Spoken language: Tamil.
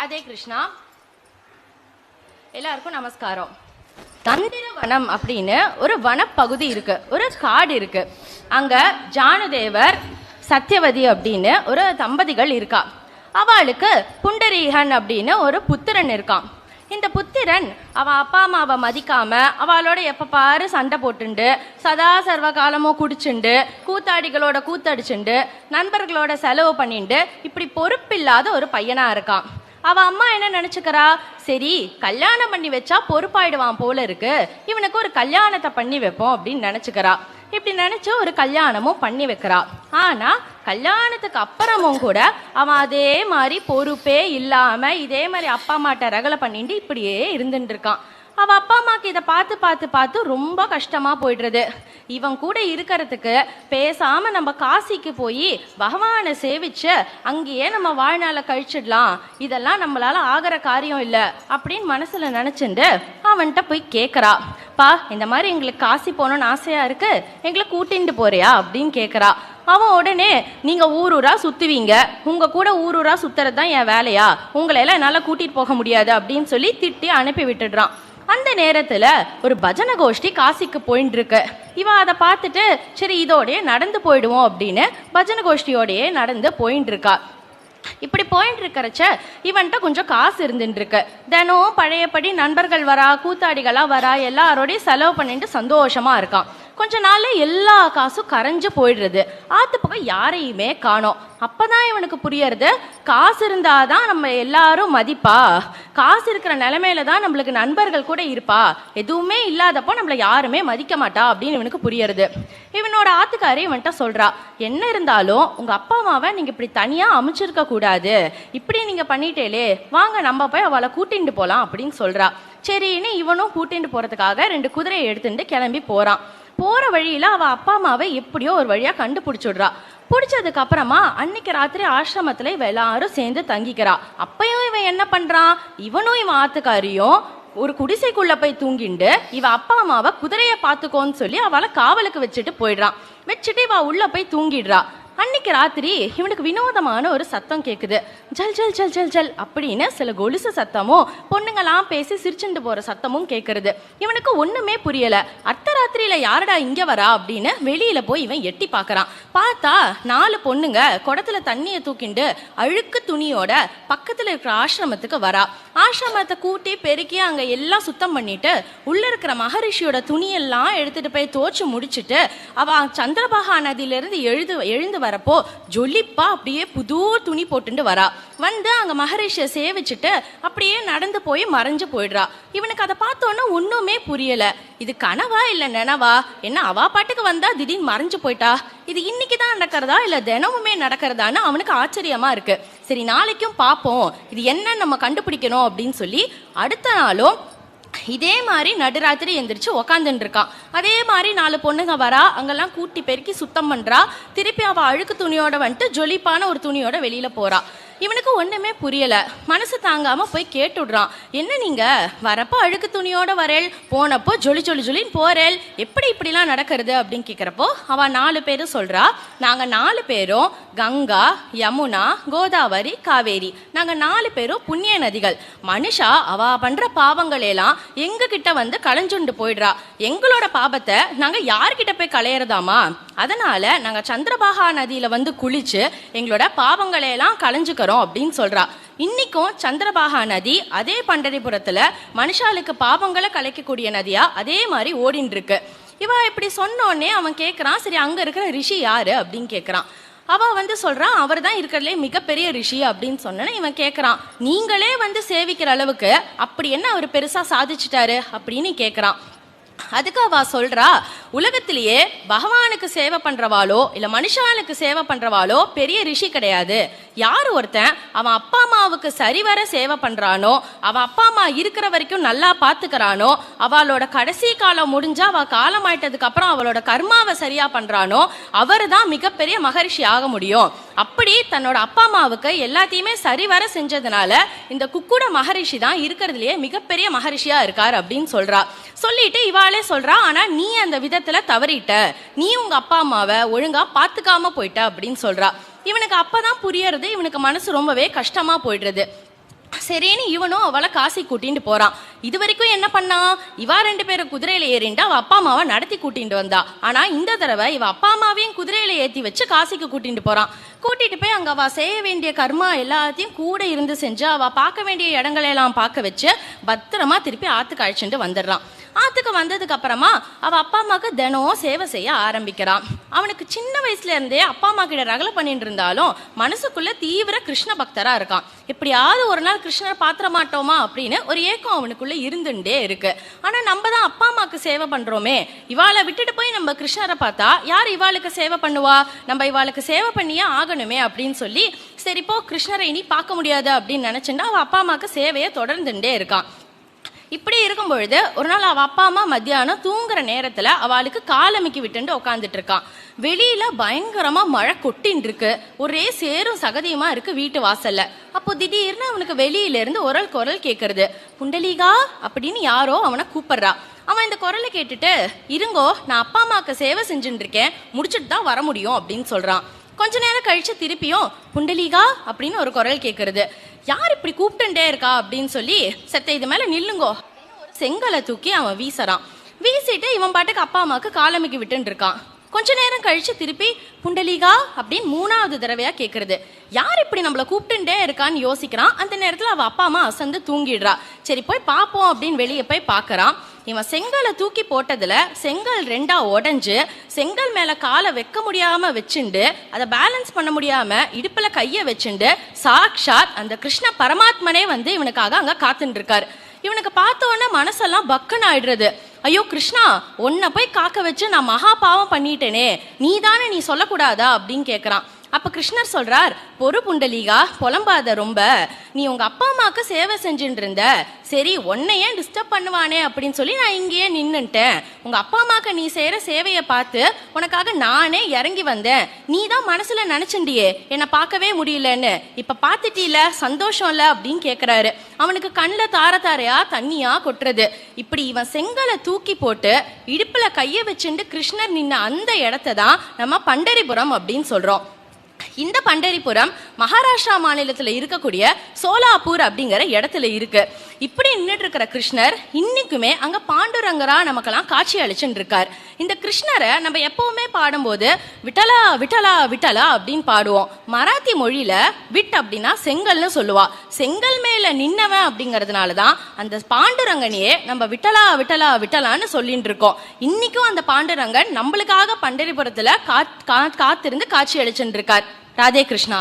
ராதே கிருஷ்ணா. எல்லாருக்கும் நமஸ்காரம். தந்திரவனம் அப்படின்னு ஒரு வனப்பகுதி இருக்கு, ஒரு காடு இருக்கு. அங்க ஜானுதேவர் சத்யவதி அப்படின்னு ஒரு தம்பதிகள் இருக்கா. அவளுக்கு புண்டரீகன் அப்படின்னு ஒரு புத்திரன் இருக்கான். இந்த புத்திரன் அவன் அப்பா அம்மாவை மதிக்காம அவளோட எப்ப பாரு சண்டை போட்டுண்டு சதா சர்வ காலமும் குடிச்சுண்டு கூத்தாடிகளோட கூத்தடிச்சுண்டு நண்பர்களோட செலவு பண்ணிண்டு இப்படி பொறுப்பில்லாத ஒரு பையனா இருக்கான். அவ அம்மா என்ன நினைச்சுக்கிறா, சரி கல்யாணம் பண்ணி வச்சா பொறுப்பாயிடுவான் போல இருக்கு, இவனுக்கு ஒரு கல்யாணத்தை பண்ணி வைப்போம் அப்படின்னு நினைச்சுக்கிறா. இப்படி நினைச்சு ஒரு கல்யாணமும் பண்ணி வைக்கிறா. ஆனா கல்யாணத்துக்கு அப்புறமும் கூட அவன் அதே மாதிரி பொறுப்பே இல்லாம இதே மாதிரி அப்பா அம்மாட்ட ரகலை பண்ணிட்டு இப்படியே இருந்துட்டு இருக்கான். அவ அப்பா அம்மாக்கு இதை பார்த்து பார்த்து பார்த்து ரொம்ப கஷ்டமா போயிடுறது. இவன் கூட இருக்கிறதுக்கு பேசாம நம்ம காசிக்கு போய் பகவானை சேவிச்சு அங்கேயே நம்ம வாழ்நாளை கழிச்சிடலாம், இதெல்லாம் நம்மளால ஆகிற காரியம் இல்லை அப்படின்னு மனசுல நினைச்சுண்டு அவன்கிட்ட போய் கேட்கறா. பா, இந்த மாதிரி எங்களுக்கு காசி போகணும்னு ஆசையா இருக்கு, எங்களை கூட்டிட்டு போறியா அப்படின்னு கேட்கறா. அவன் உடனே, நீங்க ஊரூரா சுத்துவீங்க, உங்க கூட ஊரூரா சுத்துறது தான் என் வேலையா, உங்களையெல்லாம் என்னால கூட்டிட்டு போக முடியாது அப்படின்னு சொல்லி திட்டி அனுப்பி விட்டுடுறான். அந்த நேரத்துல ஒரு பஜனை கோஷ்டி காசிக்கு போயிட்டு இருக்கு. இவன் அதை பார்த்துட்டு சரி இதோடய நடந்து போயிடுவோம் அப்படின்னு பஜனை கோஷ்டியோடையே நடந்து போயிட்டு இருக்கா. இப்படி போயிட்டு இருக்கிறச்ச இவன்ட்ட கொஞ்சம் காசு இருந்துட்டு இருக்கு. தினம் பழையபடி நண்பர்கள் வரா, கூத்தாடிகளா வரா, எல்லாரோடையும் செலவு பண்ணிட்டு சந்தோஷமா இருக்கான். கொஞ்ச நாள்ல எல்லா காசும் கரைஞ்சு போயிடுறது. ஆத்து பக்கம் யாரையுமே காணோம். அப்பதான் இவனுக்கு புரியறது, காசு இருந்தாதான் நம்ம எல்லாரும் மதிப்பா, காசு இருக்கிற நிலைமையில தான் நம்மளுக்கு நண்பர்கள் கூட இருப்பா, எதுவுமே இல்லாதப்போ நம்மள யாருமே மதிக்க மாட்டா அப்படின்னு இவனுக்கு புரியறது. இவனோட ஆத்துக்காரி இவன்ட்ட சொல்றா, என்ன இருந்தாலும் உங்க அப்பா அம்மாவை நீங்க இப்படி தனியா அமைச்சிருக்க கூடாது, இப்படி நீங்க பண்ணிட்டேலே, வாங்க நம்ம போய் அவளை கூட்டிட்டு போலாம் அப்படின்னு சொல்றா. சரின்னு இவனும் கூட்டிட்டு போறதுக்காக 2 குதிரையை எடுத்துட்டு கிளம்பி போறான். போற வழியில அவ அப்பா அம்மாவை எப்படியோ ஒரு வழியா கண்டுபிடிச்சுடுறா. பிடிச்சதுக்கு அப்புறமா அன்னைக்கு ராத்திரி ஆசிரமத்துல இவ எல்லாரும் சேர்ந்து தங்கிக்கிறா. அப்பயும் இவன் என்ன பண்றான், இவனும் இவன் ஆத்துக்காரியும் ஒரு குடிசைக்குள்ள போய் தூங்கிண்டு இவ அப்பா அம்மாவை குதிரையை பார்த்துக்கோன்னு சொல்லி அவளை காவலுக்கு வச்சுட்டு போயிடுறான். வச்சுட்டு இவ உள்ள போய் தூங்கிடுறா. அன்னைக்கு ராத்திரி இவனுக்கு வினோதமான ஒரு சத்தம் கேட்குது. ஜல் ஜல் ஜல் ஜல் ஜல் அப்படின்னு சில கொலுசு சத்தமும் பொண்ணுங்களாம் பேசி சிரிச்சுட்டு போற சத்தமும் கேட்கறது. இவனுக்கு ஒண்ணுமே புரியல. அர்த்தராத்திரியில யாரடா இங்க வரா அப்படின்னு வெளியில போய் இவன் எட்டி பார்க்கறான். பார்த்தா 4 பொண்ணுங்க குடத்துல தண்ணியை தூக்கிண்டு அழுக்கு துணியோட பக்கத்துல இருக்கிற ஆசிரமத்துக்கு வரா. ஆசிரமத்தை கூட்டி பெருக்கி அங்க எல்லாம் சுத்தம் பண்ணிட்டு உள்ள இருக்கிற மகரிஷியோட துணியெல்லாம் எடுத்துட்டு போய் துவச்சு முடிச்சுட்டு அவ சந்திரபாகா நதியில இருந்து எழுந்து வரப்போ ஜொலிப்பா அப்படியே புது துணி போட்டுட்டு வரா. வந்து அங்க மகரிஷியை சேவிச்சுட்டு அப்படியே நடந்து போய் மறைஞ்சு போயிடுறா. இவனுக்கு அதை பார்த்தோன்னா ஒண்ணுமே புரியல. இது கனவா இல்ல நினவா, என்ன அவா பாட்டுக்கு வந்தா திடீர்னு மறைஞ்சு போயிட்டா, இது இன்னைக்கு தான் நடக்கிறதா இல்ல தினமுமே நடக்கிறதான்னு அவனுக்கு ஆச்சரியமா இருக்கு. சரி நாளைக்கும் பார்ப்போம், இது என்ன நம்ம கண்டுபிடிக்கணும் அப்படின்னு சொல்லி அடுத்த நாளும் இதே மாதிரி நடுராத்திரி எந்திரிச்சு உக்காந்துட்டு இருக்கான். அதே மாதிரி 4 பொண்ணுங்க வரா, அங்கெல்லாம் கூட்டி பெருக்கி சுத்தம் பண்றா. திருப்பி அவ அழுக்கு துணியோட வந்துட்டு ஜொலிப்பான ஒரு துணியோட வெளியில போறா. இவனுக்கு ஒண்ணுமே புரியல. மனசு தாங்காம போய் கேட்டுடுறான், என்ன நீங்க வரப்போ அழுக்கு துணியோட வரேள், போனப்போ ஜொலி ஜொலி ஜொலின்னு போறேள், எப்படி இப்படிலாம் நடக்கிறது அப்படின்னு கேட்கிறப்போ அவ 4 பேரும் சொல்றா, நாங்க 4 பேரும் கங்கா, யமுனா, கோதாவரி, காவேரி, நாங்க 4 பேரும் புண்ணிய நதிகள். மனுஷா அவ பண்ற பாவங்களெல்லாம் எங்க கிட்ட வந்து களைஞ்சுண்டு போயிடுறா. எங்களோட பாபத்தை நாங்க யார்கிட்ட போய் களையறதாமா, அதனால நாங்க சந்திரபாகா நதியில வந்து குளிச்சு எங்களோட பாவங்களையெல்லாம் களைஞ்சுக்கிறோம் அப்படின்னு சொல்றா. இன்னைக்கும் சந்திரபாகா நதி அதே பண்டரிபுரத்துல மனுஷாளுக்கு பாவங்களை கலைக்கக்கூடிய நதியா அதே மாதிரி ஓடின்னு இருக்கு. இவ இப்படி சொன்னோடனே அவன் கேட்கறான், சரி அங்க இருக்கிற ரிஷி யாரு அப்படின்னு கேட்கறான். அவ வந்து சொல்றான், அவர் தான் இருக்கிறதுலே மிகப்பெரிய ரிஷி அப்படின்னு சொன்ன. இவன் கேட்கறான், நீங்களே வந்து சேவிக்கிற அளவுக்கு அப்படி என்ன அவர் பெருசா சாதிச்சிட்டாரு அப்படின்னு கேட்கறான். அதுக்கு அவ சொல்றா, உலகத்திலேயே பகவானுக்கு சேவை பண்றவாளோ இல்ல மனுஷாளுக்கு சேவை பண்றவாளோ பெரிய ரிஷி கிடையாது. யார் ஒருத்தன் அவன் அப்பா அம்மாவுக்கு சரிவர சேவை பண்றானோ, அவன் அப்பா அம்மா இருக்கிற வரைக்கும் நல்லா பாத்துக்கிறானோ, அவளோட கடைசி காலம் முடிஞ்சா அவ காலம் ஆயிட்டதுக்கு அப்புறம் அவளோட கர்மாவை சரியா பண்றானோ, அவரு தான் மிகப்பெரிய மகரிஷி ஆக முடியும். அப்படி தன்னோட அப்பா அம்மாவுக்கு எல்லாத்தையுமே சரிவர செஞ்சதுனால இந்த குக்குட மகரிஷி தான் இருக்கிறதுலயே மிகப்பெரிய மகரிஷியா இருக்கார் அப்படின்னு சொல்றா. சொல்லிட்டு இவாளே சொல்றா, ஆனா நீ அந்த விதத்துல தவறிட்ட, நீ உங்க அப்பா அம்மாவை ஒழுங்கா பாத்துக்காம போயிட்ட அப்படின்னு சொல்றா. இவனுக்கு அப்பதான் புரியறது, இவனுக்கு மனசு ரொம்பவே கஷ்டமா போயிடுறது. சரின்னு இவனும் அவளை காசி கூட்டிட்டு போறான். இது வரைக்கும் என்ன பண்ணா, இவா 2 பேரும் குதிரையில ஏறிண்டு அவ அப்பா அம்மாவை நடத்தி கூட்டிட்டு வந்தா. ஆனா இந்த தடவை இவ அப்பா அம்மாவையும் குதிரையில ஏத்தி வச்சு காசிக்கு கூட்டிட்டு போறான். கூட்டிட்டு போய் அங்க அவ செய்ய வேண்டிய கர்மா எல்லாத்தையும் கூட இருந்து செஞ்சு அவ பார்க்க வேண்டிய இடங்களை எல்லாம் பார்க்க வச்சு பத்திரமா திருப்பி ஆத்துக்கு அழைச்சிட்டு வந்துடுறான். ஆத்துக்கு வந்ததுக்கு அப்புறமா அவ அப்பா அம்மாவுக்கு தினம் சேவை செய்ய ஆரம்பிக்கிறான். அவனுக்கு சின்ன வயசுல இருந்தே அப்பா அம்மா கிட்ட ரகலை பண்ணிட்டு இருந்தாலும் மனசுக்குள்ள தீவிர கிருஷ்ண பக்தரா இருக்கான். எப்படியாவது ஒரு நாள் கிருஷ்ணரை பாத்திர மாட்டோமா அப்படின்னு ஒரு ஏக்கம் அவனுக்குள்ள இருந்துட்டே இருக்கு. ஆனா நம்ம தான் அப்பா அம்மாவுக்கு சேவை பண்றோமே, இவாளை விட்டுட்டு போய் நம்ம கிருஷ்ணரை பார்த்தா யார் இவாளுக்கு சேவை பண்ணுவா, நம்ம இவாளுக்கு சேவை பண்ணியே ஆகணுமே அப்படின்னு சொல்லி சரிப்போ கிருஷ்ணரை இனி பார்க்க முடியாது அப்படின்னு நினைச்சுட்டு அவ அப்பா அம்மாவுக்கு சேவையை தொடர்ந்துட்டே இருக்கான். இப்படி இருக்கும் பொழுது ஒரு நாள் அவ அப்பா அம்மா மத்தியானம் தூங்குற நேரத்துல அவளுக்கு காலமிக்கி விட்டுண்டு உட்காந்துட்டு இருக்கான். வெளியில பயங்கரமா மழை கொட்டின்னு இருக்கு, ஒரே சேரும் சகதியுமா இருக்கு வீட்டு வாசல்ல. அப்போ திடீர்னு அவனுக்கு வெளியில இருந்து ஒரு குரல் கேட்கறது, புண்டலீகா அப்படின்னு யாரோ அவனை கூப்பிடுறா. அவன் இந்த குரலை கேட்டுட்டு, இருங்கோ நான் அப்பா அம்மாவுக்கு சேவை செஞ்சுட்டு இருக்கேன், முடிச்சுட்டு தான் வர முடியும் அப்படின்னு சொல்றான். கொஞ்ச நேரம் கழிச்சு திருப்பியும் புண்டலீகா அப்படின்னு ஒரு குரல் கேட்கறது. யார் இப்படி கூப்பிட்டுட்டே இருக்கா அப்படின்னு சொல்லி செத்த இது மேல நில்லுங்கோ ஒரு செங்கலை தூக்கி அவன் வீசுறான். வீசிட்டு இவன் பாட்டுக்கு அப்பா அம்மாவுக்கு காலமிக்கி விட்டுன்னு இருக்கான். கொஞ்ச நேரம் கழிச்சு திருப்பி புண்டலீகா அப்படின்னு 3வது தடவையா கேட்கறது. யார் இப்படி நம்மளை கூப்பிட்டுட்டே இருக்கான்னு யோசிக்கிறான். அந்த நேரத்துல அவ அப்பா அம்மா அசந்து தூங்கிடுறா. சரி போய் பார்ப்போம் அப்படின்னு வெளியே போய் பார்க்கறான். இவன் செங்கலை தூக்கி போட்டதுல செங்கல் 2ஆ உடைஞ்சு செங்கல் மேல காலை வைக்க முடியாம வச்சுண்டு அதை பேலன்ஸ் பண்ண முடியாம இடுப்புல கைய வச்சுண்டு சாக்ஷாத் அந்த கிருஷ்ண பரமாத்மனே வந்து இவனுக்காக அங்க காத்துட்டு இருக்காரு. இவனுக்கு பார்த்த உடனே மனசெல்லாம் பக்குன்னு ஆயிடுறது. ஐயோ கிருஷ்ணா, உன்னை போய் காக்க வச்சு நான் மகா பாவம் பண்ணிட்டேனே, நீ தானே நீ சொல்லக்கூடாதா அப்படின்னு கேட்குறான். அப்ப கிருஷ்ணர் சொல்றார், பொறு புண்டலீகா, புலம்பாத ரொம்ப, நீ உங்க அப்பா அம்மாவுக்கு சேவை செஞ்சுட்டு இருந்த, சரி உன்னை ஏன் டிஸ்டர்ப் பண்ணுவானே அப்படின்னு சொல்லி நான் இங்கேயே நின்னுட்டேன். உங்க அப்பா அம்மாவுக்கு நீ செய்யற சேவையை பார்த்து உனக்காக நானே இறங்கி வந்தேன். நீ தான் மனசுல நினைச்சுண்டியே என்னை பார்க்கவே முடியலன்னு, இப்ப பார்த்துட்டீல சந்தோஷம் இல்ல அப்படின்னு கேட்கிறாரு. அவனுக்கு கண்ணில் தார தாரையா தண்ணியா கொட்டுறது. இப்படி இவன் செங்கலை தூக்கி போட்டு இடுப்புல கைய வச்சுட்டு கிருஷ்ணர் நின்ன அந்த இடத்த தான் நம்ம பண்டரிபுரம் அப்படின்னு சொல்றோம். இந்த பண்டரிபுரம் மகாராஷ்டிரா மாநிலத்தில் இருக்கக்கூடிய சோலாப்பூர் அப்படிங்கிற இடத்துல இருக்கு. இப்படி நின்றுட்டு இருக்கிற கிருஷ்ணர் இன்னைக்குமே அங்க பாண்டுரங்கரா நமக்கெல்லாம் காட்சி அளிச்சுட்டு இருக்கார். இந்த கிருஷ்ணரை நம்ம எப்பவுமே பாடும்போது விட்டலா விட்டலா விட்டலா அப்படின்னு பாடுவோம். மராத்தி மொழியில விட் அப்படின்னா செங்கல்னு சொல்லுவா. செங்கல் மேல நின்னவன் அப்படிங்கிறதுனாலதான் அந்த பாண்டுரங்கனையே நம்ம விட்டலா விட்டலா விட்டலான்னு சொல்லிட்டு இருக்கோம். இன்னைக்கும் அந்த பாண்டுரங்கன் நம்மளுக்காக பண்டரிபுரத்துல காத்திருந்து காட்சி அளிச்சுட்டு இருக்கார். ராதே கிருஷ்ணா.